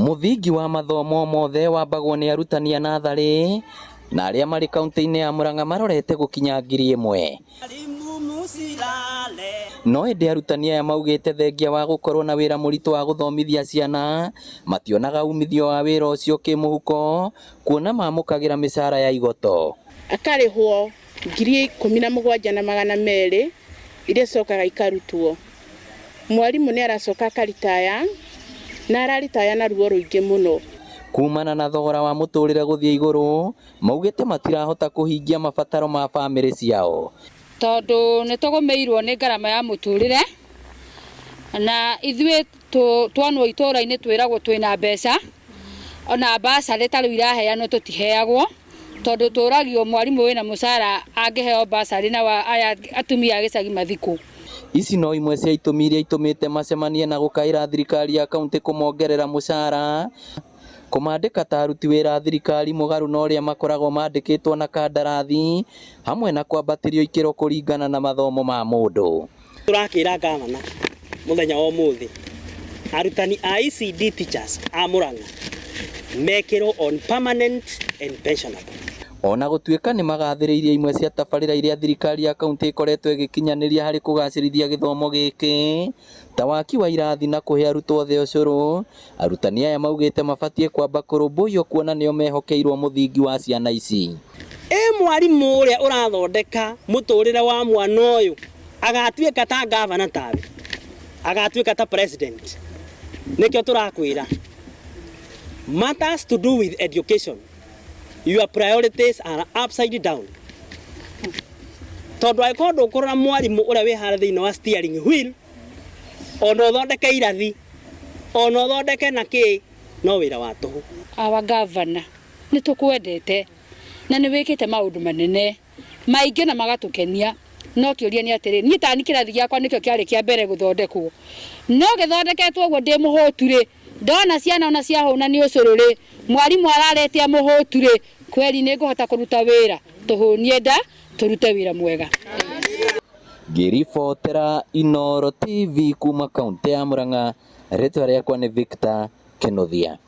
Muthingi wa mathomo mothe wambagwo ni arutani a natharĩ na aria mari kaunti-ini ya Murang'a marorete gukinya 1,000. No indi arutani aya maugite thengia wa gukorwo na wira muritu wa guthomithia ciana mationaga umithio wa wira ucio kimuhuko kuona mamukagira mishara ya igoto. Akarihwo 17,200 iria cokaga ikarutwo. Mwarimu ni aracoka akaritaya na araritaya na ruo ruingi muno. Kumana na thogora wa muturire guthie iguru maugite matirahota kuhingia mabataro ma family ciao tondu nitugumeirwo ni ngarama ya muturire na ithue twanwo itura-ini twiragwo twina mbeca ona basari tariu iraheanwo tutiheagwo tondu turagio mwarimu wina mucara angiheo basari na aya atumia a gicagi mathiku. Ici no imwe cia itumi iria itumite macemanie na gukaira thirikari ya kaunti kumongerera mucara, kumandika ta aruti wira thirikari mugaru na uria makoragwo mandikitwo na kandarathi hamwe na kwambatirio ikiro kuringana na mathomo ma mundu. Turakira gavana muthenya wa umuthi arutani a ECD teachers a Murang'a mekirwo on permanent and pensionable. Ona gutuika ni magathiriirie imwe cia tabarira iria thirikari ya kaunti ikoretwo igikinyaniria hari kugacirithia githomo giki ta waki wa irathi na kuhe arutwo othe ucuru. Arutani aya maugite mabatie kwamba kurumbuiyo kuona nio mehokeirwo muthingi wa ciana ici. Mwarimu uria urathondeka muturire wa mwana uyu agatuika ta gavana tawe agatuika ta president. Nikyo turakwira matters to do with education, your priorities are upside down. Tondu aikorwo ndukurora mwarimu uria wi hara thiini wa steering wheel ona uthondeke irathi ona uthondeke na ki no wira wa tuhu. Our governor nitukwendete na ni wikite maundu manene maingi na magatukenia no kiuria ni atiri ni tani kirathi giakwa nikyo kiari kia mbere guthondekwo no githondeketwo guo ndi muhuturi ndona ciana ona cia huna ni ucururi mwarimu araretia muhuturi kweli ni nguhota kuruta wira tuhunie nda turute wira mwega. Ngiribotera Inooro TV kuma kaunti ya Murang'a, ritwa riakwa ni Victor Kenothia.